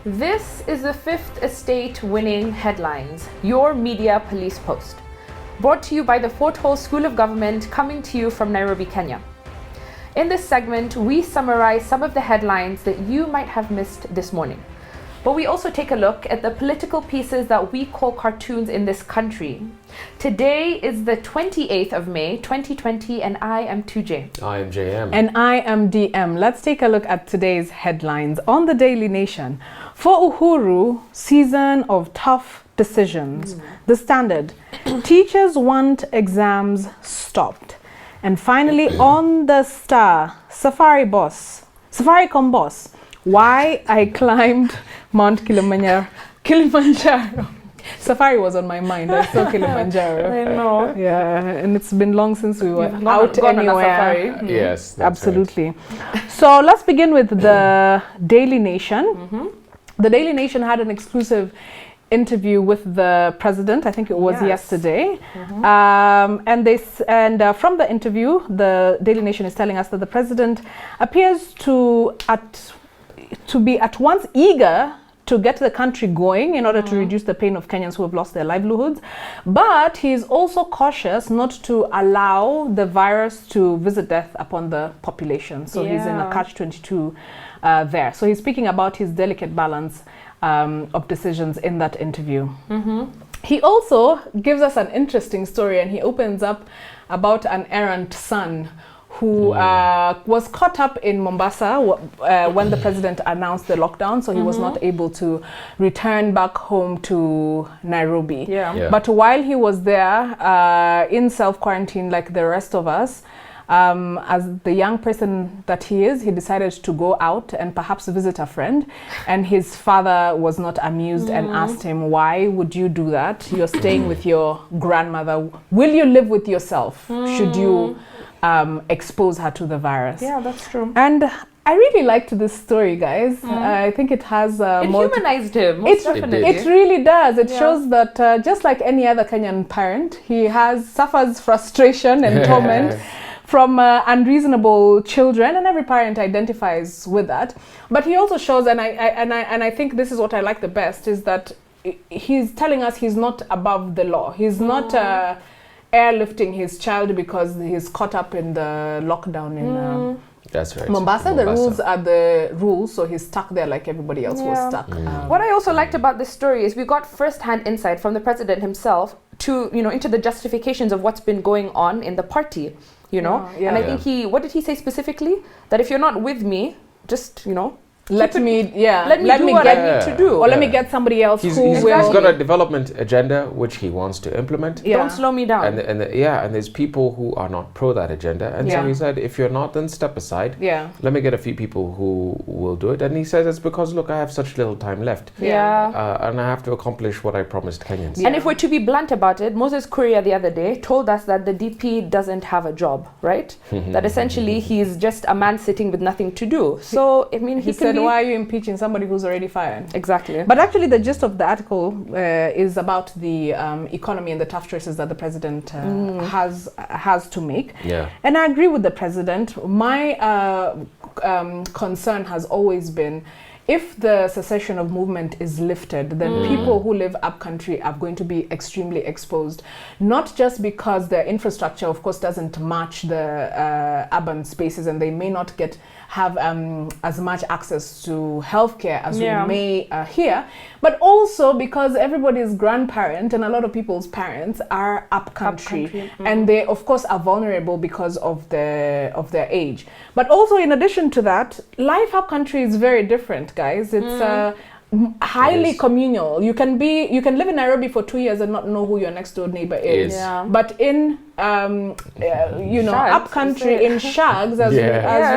This is the Fifth Estate winning headlines, your media police post. Brought to you by the Fort Hall School of Government, coming to you from Nairobi, Kenya. In this segment, we summarize some of the headlines that you might have missed this morning. But we also take a look at the political pieces that we call cartoons in this country. Today is the 28th of May, 2020, and I am 2J. I am JM. And I am DM. Let's take a look at today's headlines on the Daily Nation. For Uhuru, season of tough decisions. The Standard, teachers want exams stopped. And finally, on the Star, Safaricom boss, why I climbed Mount Kilimanjaro. Safari was on my mind. I saw Kilimanjaro. I know. Yeah, and it's been long since we were out anywhere. Yes, absolutely. Right. So let's begin with the Daily Nation. The Daily Nation had an exclusive interview with the president. I think it was yesterday. And from the interview, the Daily Nation is telling us that the president appears to be at once eager to get the country going in order to reduce the pain of Kenyans who have lost their livelihoods. But he's also cautious not to allow the virus to visit death upon the population. So he's in a catch-22 there. So he's speaking about his delicate balance of decisions in that interview. He also gives us an interesting story, and he opens up about an errant son who was caught up in Mombasa when the president announced the lockdown, so he was not able to return back home to Nairobi. But while he was there in self-quarantine like the rest of us, as the young person that he is, he decided to go out and perhaps visit a friend, and his father was not amused and asked him, why would you do that? You're staying with your grandmother. Will you live with yourself should you expose her to the virus? Yeah, that's true. And I really liked this story, guys. I think it has it humanized him, most definitely. It really does. It shows that just like any other Kenyan parent, he suffers frustration and torment from unreasonable children, and every parent identifies with that. But he also shows, and I think this is what I like the best, is that he's telling us he's not above the law. He's not airlifting his child because he's caught up in the lockdown in That's right. Mombasa. The rules are the rules, so he's stuck there like everybody else was stuck. What I also liked about this story is we got first-hand insight from the president himself to, into the justifications of what's been going on in the party, And I think what did he say specifically? That if you're not with me, just, let me do what I need to do. Or let me get somebody else He's will. He's got a development agenda which he wants to implement. Don't slow me down. And there's people who are not pro that agenda. And so he said, if you're not, then step aside. Let me get a few people who will do it. And he says it's because, look, I have such little time left. And I have to accomplish what I promised Kenyans. And if we're to be blunt about it, Moses Kuria the other day told us that the DP doesn't have a job, right? That essentially he's just a man sitting with nothing to do. So, I mean, he said, why are you impeaching somebody who's already fired? Exactly. But actually the gist of the article is about the economy and the tough choices that the president has to make. And I agree with the president. My concern has always been, if the cessation of movement is lifted, then people who live up country are going to be extremely exposed. Not just because the infrastructure, of course, doesn't match the urban spaces, and they may not have as much access to healthcare as we may here, but also because everybody's grandparent and a lot of people's parents are up country. And they, of course, are vulnerable because of their age. But also, in addition to that, life up country is very different, guys. It's highly communal. You can live in Nairobi for 2 years and not know who your next door neighbor is. But in up country, in shags, as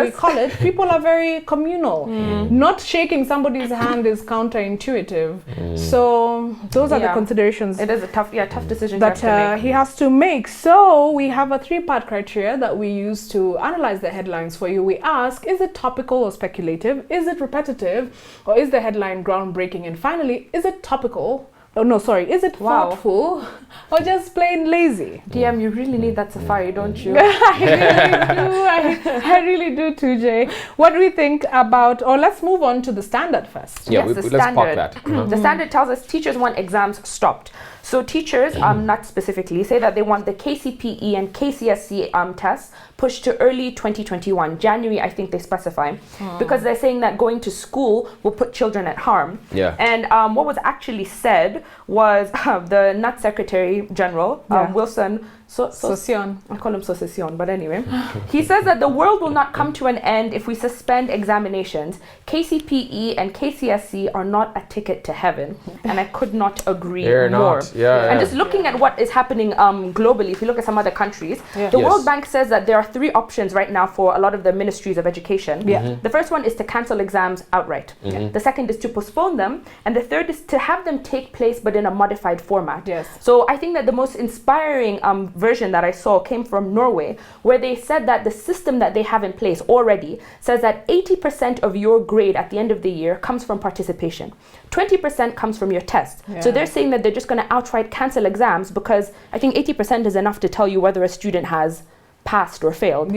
we call it, people are very communal. Not shaking somebody's hand is counterintuitive. So those are the considerations. It is a tough decision that he has to make. So we have a 3-part criteria that we use to analyze the headlines for you. We ask, is it topical or speculative? Is it repetitive? Or is the headline groundbreaking? And finally, is it topical Oh no, sorry. Is it thoughtful or just plain lazy? DM, you really need that Safari, don't you? I really do, 2J. What do we think about, or let's move on to the Standard first. Yeah, yes, let's park that. The Standard tells us teachers want exams stopped. So teachers, not specifically, say that they want the KCPE and KCSE tests pushed to early 2021, January, I think they specify, because they're saying that going to school will put children at harm. Yeah. And what was actually said was the NUT Secretary General, Wilson Sossion. I call him Sossion, but anyway. He says that the world will not come to an end if we suspend examinations. KCPE and KCSE are not a ticket to heaven. And I could not agree more. Not. Yeah, and just looking at what is happening globally, if you look at some other countries, the World Bank says that there are 3 options right now for a lot of the ministries of education. The first one is to cancel exams outright. The second is to postpone them. And the third is to have them take place but in a modified format. So I think that the most inspiring version that I saw came from Norway, where they said that the system that they have in place already says that 80% of your grade at the end of the year comes from participation. 20% comes from your test. So they're saying that they're just going to outright cancel exams because I think 80% is enough to tell you whether a student has passed or failed.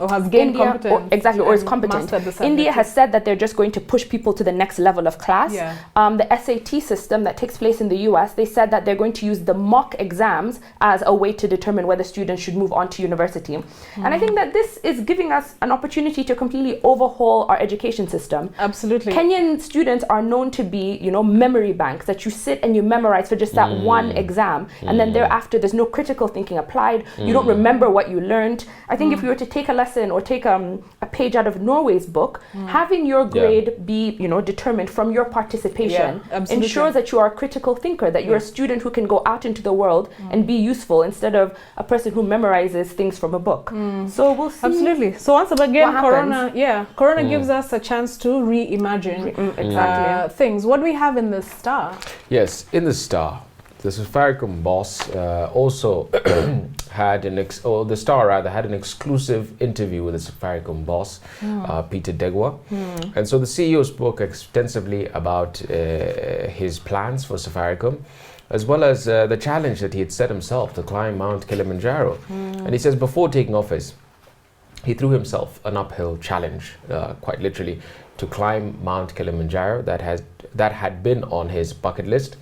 Or has gained competence. Or is competent. India has said that they're just going to push people to the next level of class. The SAT system that takes place in the US, they said that they're going to use the mock exams as a way to determine whether students should move on to university. And I think that this is giving us an opportunity to completely overhaul our education system. Absolutely. Kenyan students are known to be, memory banks that you sit and you memorize for just that one exam. And then thereafter, there's no critical thinking applied. You don't remember what you learned. I think if you were to take a lesson or take a page out of Norway's book, having your grade be, determined from your participation ensures that you are a critical thinker, that you're a student who can go out into the world and be useful instead of a person who memorizes things from a book. So we'll see. Absolutely. So once again, Corona gives us a chance to reimagine things. What do we have in the Star? Yes, in the Star, the Safaricom boss also had the Star rather had an exclusive interview with the Safaricom boss, Peter Degwa. And so the CEO spoke extensively about his plans for Safaricom, as well as the challenge that he had set himself to climb Mount Kilimanjaro. And he says before taking office, he threw himself an uphill challenge, quite literally, to climb Mount Kilimanjaro that had been on his bucket list.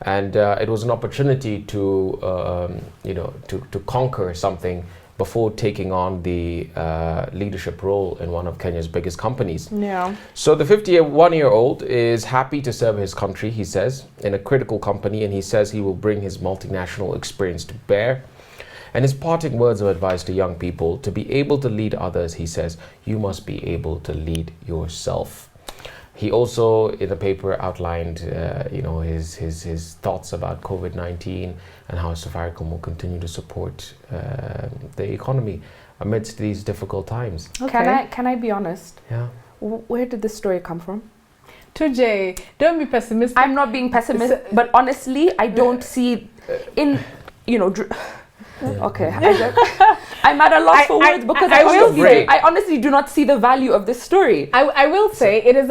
And it was an opportunity to conquer something before taking on the leadership role in one of Kenya's biggest companies. So the 51-year-old is happy to serve his country, he says, in a critical company, and he says he will bring his multinational experience to bear. And his parting words of advice to young people: to be able to lead others, he says, you must be able to lead yourself. He also, in the paper, outlined, his thoughts about COVID-19 and how Safaricom will continue to support the economy amidst these difficult times. Okay. Can I be honest? Yeah. Where did this story come from? 2J, don't be pessimistic. I'm not being pessimistic, but honestly, I don't see Okay, I'm at a loss for words because I honestly do not see the value of this story. I will say it is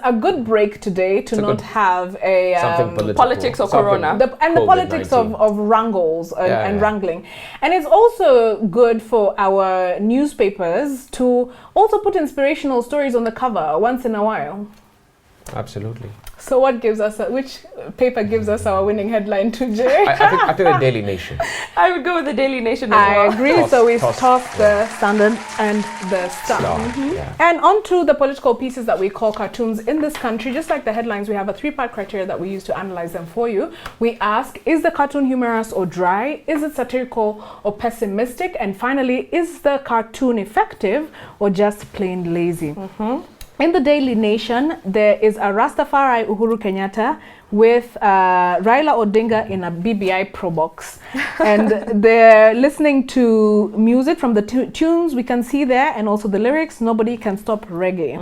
a good break today to not have a politics or corona the politics of wrangles and wrangling, and it's also good for our newspapers to also put inspirational stories on the cover once in a while. Absolutely. So what gives us, which paper gives us our winning headline today? I think the Daily Nation. I would go with the Daily Nation as well. I agree. So we toss the Standard and the Star. And on to the political pieces that we call cartoons in this country. Just like the headlines, we have a 3-part criteria that we use to analyze them for you. We ask, is the cartoon humorous or dry? Is it satirical or pessimistic? And finally, is the cartoon effective or just plain lazy? In the Daily Nation, there is a Rastafari Uhuru Kenyatta with Raila Odinga in a BBI Pro Box. And they're listening to music from the tunes we can see there, and also the lyrics, Nobody Can Stop Reggae.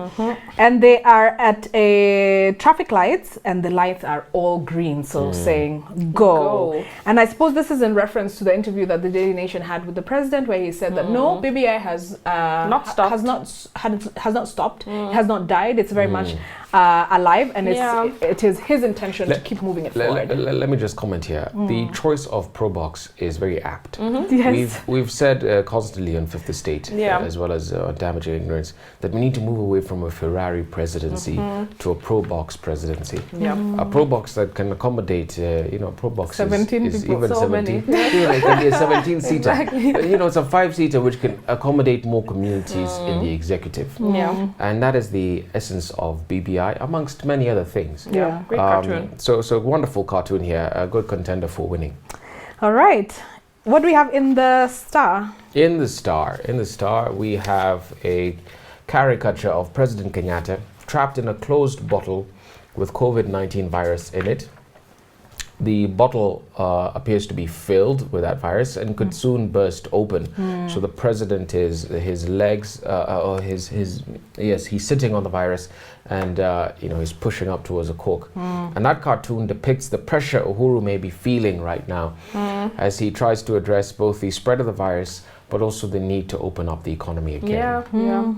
And they are at a traffic lights, and the lights are all green, so saying go. And I suppose this is in reference to the interview that the Daily Nation had with the president, where he said that no, BBI has not stopped, has not died. It's very much alive, and it is his intention to keep moving it forward. Let me just comment here. The choice of Probox is very apt. Yes. We've said constantly on Fifth Estate, as well as on Damaging Ignorance, that we need to move away from a Ferrari presidency to a Probox presidency. A Probox that can accommodate, Probox 17 is people. even So 17. It can be a 17-seater. Exactly. It's a 5-seater which can accommodate more communities in the executive. And that is the essence of BBI, amongst many other things. Great cartoon. So wonderful cartoon here, a good contender for winning. All right. What do we have in the Star? In the Star, we have a caricature of President Kenyatta trapped in a closed bottle with COVID-19 virus in it. The bottle appears to be filled with that virus and could soon burst open. So the president his legs, he's sitting on the virus, and he's pushing up towards a cork. And that cartoon depicts the pressure Uhuru may be feeling right now as he tries to address both the spread of the virus, but also the need to open up the economy again.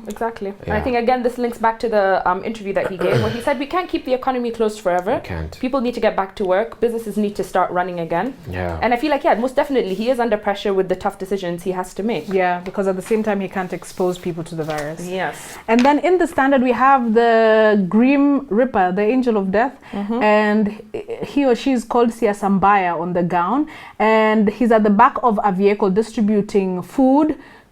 Exactly. And I think, again, this links back to the interview that he gave, where he said we can't keep the economy closed forever. We can't. People need to get back to work. Businesses need to start running again. And I feel like, most definitely, he is under pressure with the tough decisions he has to make. Because at the same time, he can't expose people to the virus. Yes. And then in the Standard, we have the Grim Reaper, the angel of death, and he or she is called Siasambaya on the gown, and he's at the back of a vehicle distributing food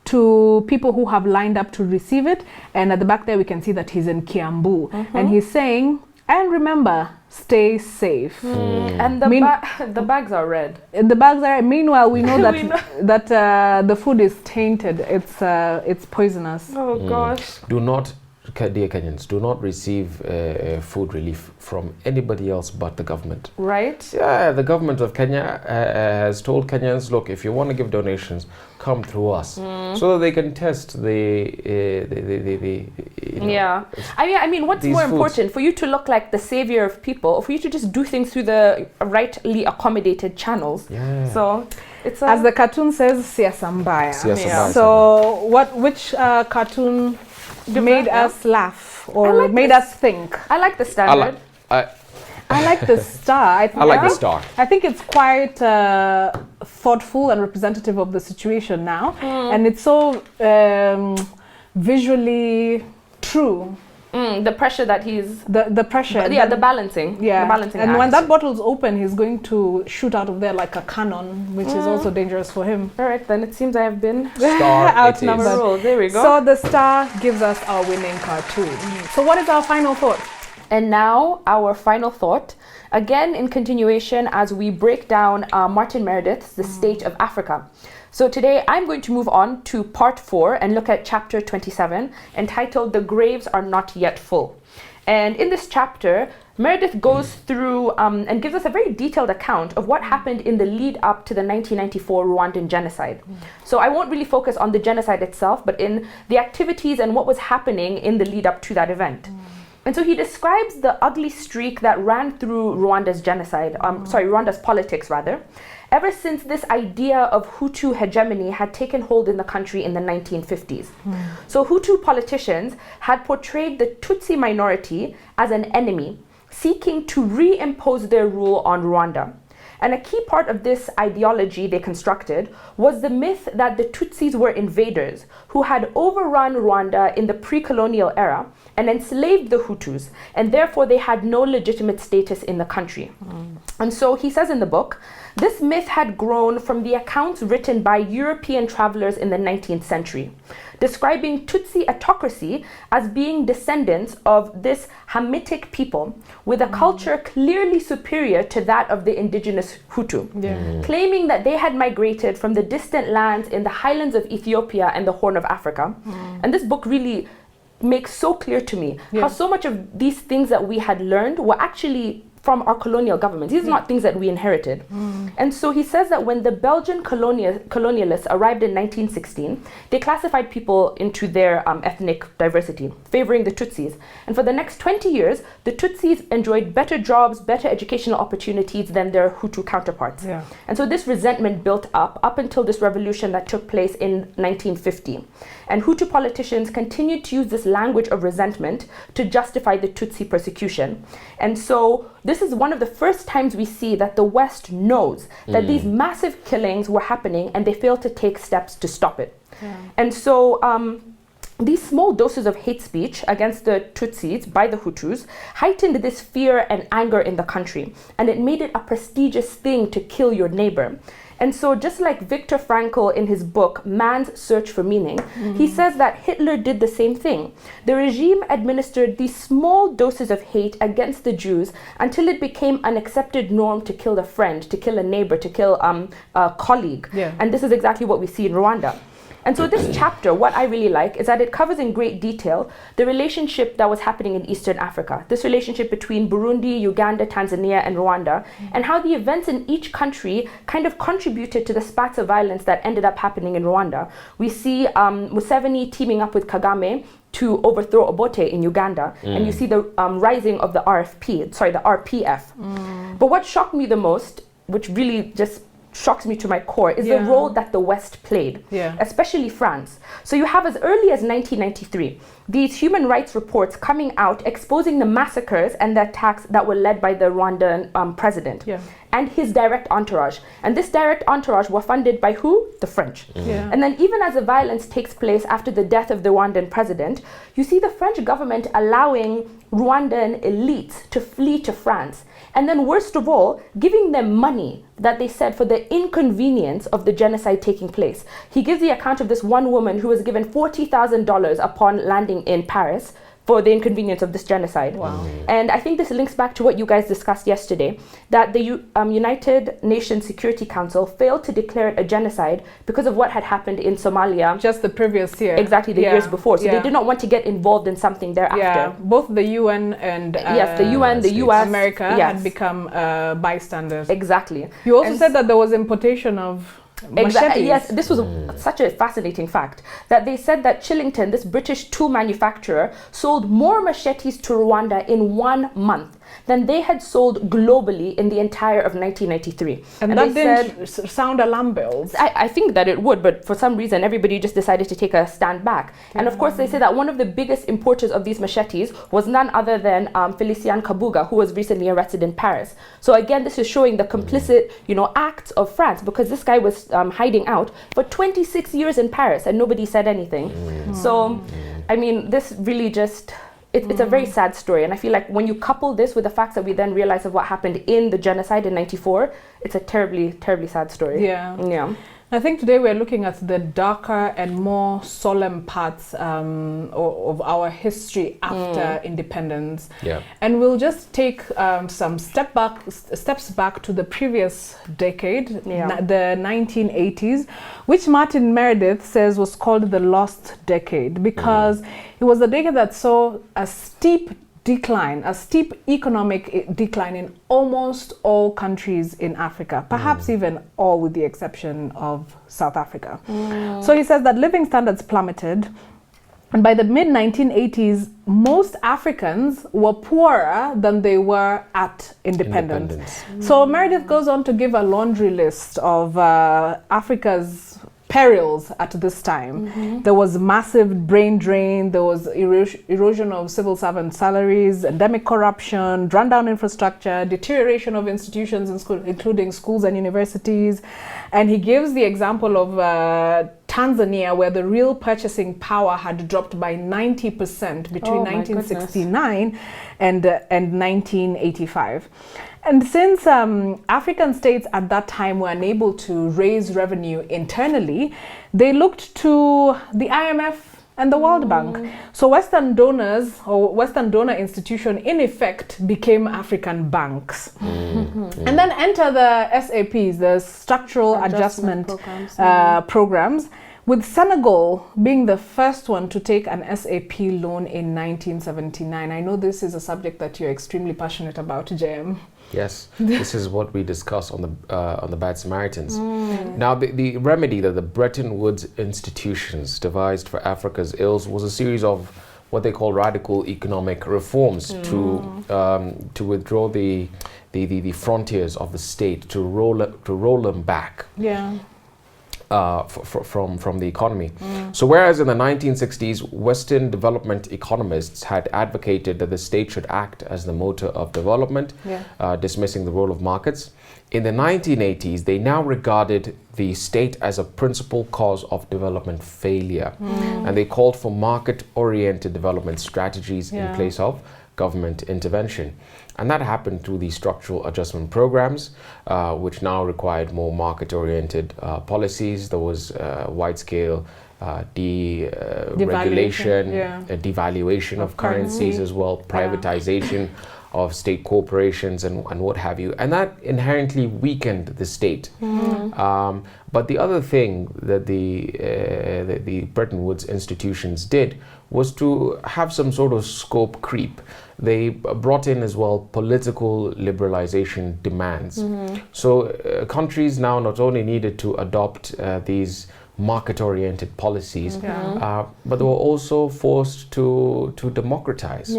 to people who have lined up to receive it. And at the back there we can see that he's in Kiambu, and he's saying, and remember, stay safe. And the bags are red. The bags are. Meanwhile, we know that the food is tainted. It's poisonous. Oh gosh. Do not, dear Kenyans, do not receive food relief from anybody else but the government. Right? Yeah, the government of Kenya has told Kenyans, look, if you want to give donations, come through us, so that they can test I mean, what's more important, for you to look like the savior of people, or for you to just do things through the rightly accommodated channels? So it's as the cartoon says, Siasambaya. So which cartoon made us laugh or made us think? I like the Standard. I like the Star. I like the Star. I think it's quite thoughtful and representative of the situation now, and it's so visually true. The pressure that he's the pressure. The balancing. The balancing and act. when that bottle's open, he's going to shoot out of there like a cannon, which is also dangerous for him. All right, then it seems I have been outnumbered. There we go. So the Star gives us our winning cartoon. So what is our final thought? And now our final thought, again in continuation as we break down Martin Meredith's The State of Africa. So today I'm going to move on to part 4 and look at chapter 27, entitled The Graves Are Not Yet Full. And in this chapter, Meredith goes through and gives us a very detailed account of what happened in the lead up to the 1994 Rwandan genocide. So I won't really focus on the genocide itself, but in the activities and what was happening in the lead up to that event. And so he describes the ugly streak that ran through Rwanda's Rwanda's politics rather, ever since this idea of Hutu hegemony had taken hold in the country in the 1950s. So Hutu politicians had portrayed the Tutsi minority as an enemy, seeking to reimpose their rule on Rwanda. And a key part of this ideology they constructed was the myth that the Tutsis were invaders who had overrun Rwanda in the pre-colonial era and enslaved the Hutus, and therefore they had no legitimate status in the country. And so he says in the book, this myth had grown from the accounts written by European travelers in the 19th century, describing Tutsi autocracy as being descendants of this Hamitic people with a culture clearly superior to that of the indigenous Hutu, claiming that they had migrated from the distant lands in the highlands of Ethiopia and the Horn of Africa. And this book really makes so clear to me how so much of these things that we had learned were actually from our colonial governments. These are not things that we inherited. And so he says that when the Belgian colonialists arrived in 1916, they classified people into their ethnic diversity, favoring the Tutsis. And for the next 20 years, the Tutsis enjoyed better jobs, better educational opportunities than their Hutu counterparts. Yeah. And so this resentment built up until this revolution that took place in 1950. And Hutu politicians continued to use this language of resentment to justify the Tutsi persecution. And so this is one of the first times we see that the West knows that these massive killings were happening and they failed to take steps to stop it. Yeah. And so these small doses of hate speech against the Tutsis by the Hutus heightened this fear and anger in the country, and it made it a prestigious thing to kill your neighbor. And so just like Viktor Frankl in his book, Man's Search for Meaning, he says that Hitler did the same thing. The regime administered these small doses of hate against the Jews until it became an accepted norm to kill a friend, to kill a neighbor, to kill a colleague. Yeah. And this is exactly what we see in Rwanda. And so this chapter, what I really like is that it covers in great detail the relationship that was happening in Eastern Africa, this relationship between Burundi, Uganda, Tanzania, and Rwanda, and how the events in each country kind of contributed to the spats of violence that ended up happening in Rwanda. We see Museveni teaming up with Kagame to overthrow Obote in Uganda, and you see the rising of the RPF. But what shocked me the most, which really just shocks me to my core, is the role that the West played, especially France. So you have as early as 1993 these human rights reports coming out exposing the massacres and the attacks that were led by the Rwandan president and his direct entourage. And this direct entourage were funded by who? The French. And then even as the violence takes place after the death of the Rwandan president, you see the French government allowing Rwandan elites to flee to France. And then worst of all, giving them money that they said for the inconvenience of the genocide taking place. He gives the account of this one woman who was given $40,000 upon landing in Paris for the inconvenience of this genocide. Wow. And I think this links back to what you guys discussed yesterday, that the United Nations Security Council failed to declare it a genocide because of what had happened in Somalia. Just the previous year. Exactly, the years before. So they did not want to get involved in something thereafter. Yeah, both the UN and yes, the UN, the US, America had become bystanders. Exactly. You also said that there was importation of Exactly. Yes, this was such a fascinating fact that they said that Chillington, this British tool manufacturer, sold more machetes to Rwanda in 1 month than they had sold globally in the entire of 1993. And that didn't sound alarm bells. I think that it would, but for some reason everybody just decided to take a stand back. And of course they say that one of the biggest importers of these machetes was none other than Felician Kabuga, who was recently arrested in Paris. So again, this is showing the complicit, acts of France, because this guy was hiding out for 26 years in Paris and nobody said anything. So, I mean, this really just... It's a very sad story, and I feel like when you couple this with the facts that we then realize of what happened in the genocide in '94, it's a terribly, terribly sad story. Yeah. I think today we're looking at the darker and more solemn parts of our history after independence. Yeah. And we'll just take some steps back to the previous decade, the 1980s, which Martin Meredith says was called the lost decade because it was the decade that saw a steep economic decline in almost all countries in Africa, perhaps even all with the exception of South Africa. So he says that living standards plummeted, and by the mid-1980s, most Africans were poorer than they were at independence. So Meredith goes on to give a laundry list of Africa's perils at this time. There was massive brain drain, there was erosion of civil servant salaries, endemic corruption, rundown infrastructure, deterioration of institutions including schools and universities. And he gives the example of Tanzania, where the real purchasing power had dropped by 90% between 1969 and 1985. And since African states at that time were unable to raise revenue internally, they looked to the IMF and the World Bank. So Western donors or Western donor institution in effect became African banks. And then enter the SAPs, the structural adjustment programs, with Senegal being the first one to take an SAP loan in 1979. I know this is a subject that you're extremely passionate about, Jem. Yes, this is what we discussed on the Bad Samaritans. Now, the remedy that the Bretton Woods institutions devised for Africa's ills was a series of what they call radical economic reforms to withdraw the frontiers of the state, to roll them back. From the economy. So whereas in the 1960s, Western development economists had advocated that the state should act as the motor of development, dismissing the role of markets, in the 1980s, they now regarded the state as a principal cause of development failure. And they called for market-oriented development strategies in place of government intervention. And that happened through the structural adjustment programs, which now required more market-oriented policies. There was wide-scale deregulation, devaluation of currencies as well, privatization of state corporations and what have you. And that inherently weakened the state. But the other thing that the Bretton Woods institutions did was to have some sort of scope creep. They brought in as well political liberalization demands. So countries now not only needed to adopt these market-oriented policies, but they were also forced to democratize.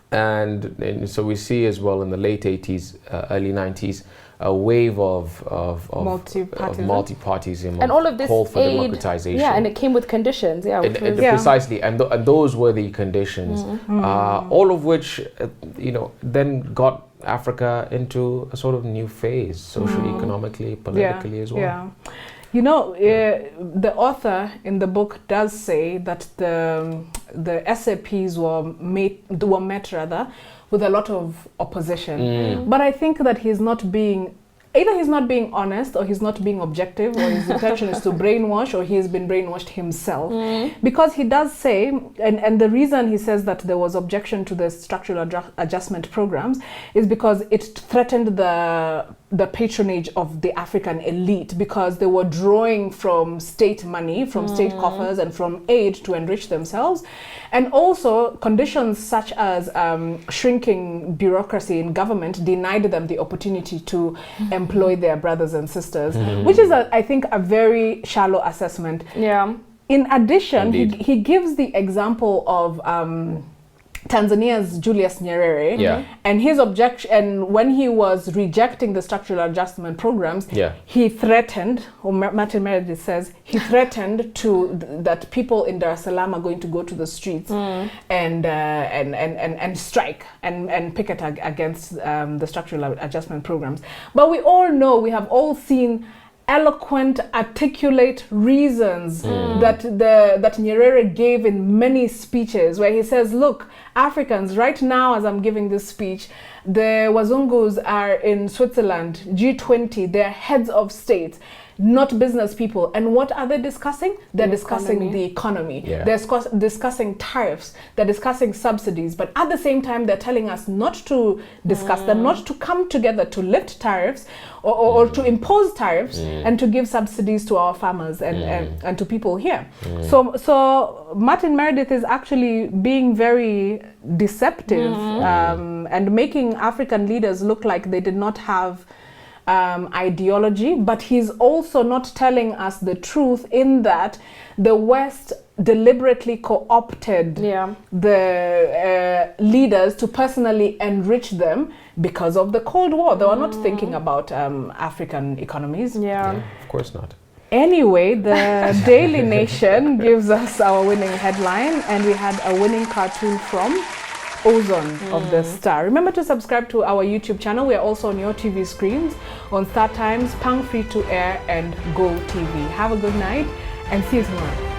And so we see as well in the late 80s, early 90s, a wave of multi-partyism, and all of this call for aid, democratization. and it came with conditions, precisely, and those were the conditions, all of which, then got Africa into a sort of new phase, socially, economically, politically as well. You know, the author in the book does say that the SAPs were met with a lot of opposition. But I think that he's not being honest, or he's not being objective, or his intention is to brainwash, or he's been brainwashed himself. Because he does say, and the reason he says that there was objection to the structural adjustment programs is because it threatened the patronage of the African elite, because they were drawing from state money, from state coffers, and from aid to enrich themselves. And also conditions such as shrinking bureaucracy in government denied them the opportunity to employ their brothers and sisters, which is, I think, a very shallow assessment. In addition, he gives the example of Tanzania's Julius Nyerere, and his objection when he was rejecting the structural adjustment programs. He threatened, or Martin Meredith says, he threatened that people in Dar es Salaam are going to go to the streets and strike and picket against the structural adjustment programs. But we all know, we have all seen eloquent, articulate reasons that Nyerere gave in many speeches, where he says, look, Africans, right now as I'm giving this speech, the Wazungus are in Switzerland, G20, they're heads of state, not business people. And what are they discussing? They're discussing the economy. They're discussing tariffs. They're discussing subsidies. But at the same time, they're telling us not to discuss them, not to come together to lift tariffs or to impose tariffs and to give subsidies to our farmers and to people here. So Martin Meredith is actually being very deceptive and making African leaders look like they did not have ideology, but he's also not telling us the truth, in that the West deliberately co-opted the leaders to personally enrich them because of the Cold War. They were not thinking about African economies. Of course not. Anyway, the Daily Nation gives us our winning headline, and we had a winning cartoon from Ozone of the Star. Remember to subscribe to our YouTube channel. We are also on your TV screens on Star Times, Pang Free to Air, and Go TV. Have a good night and see you tomorrow.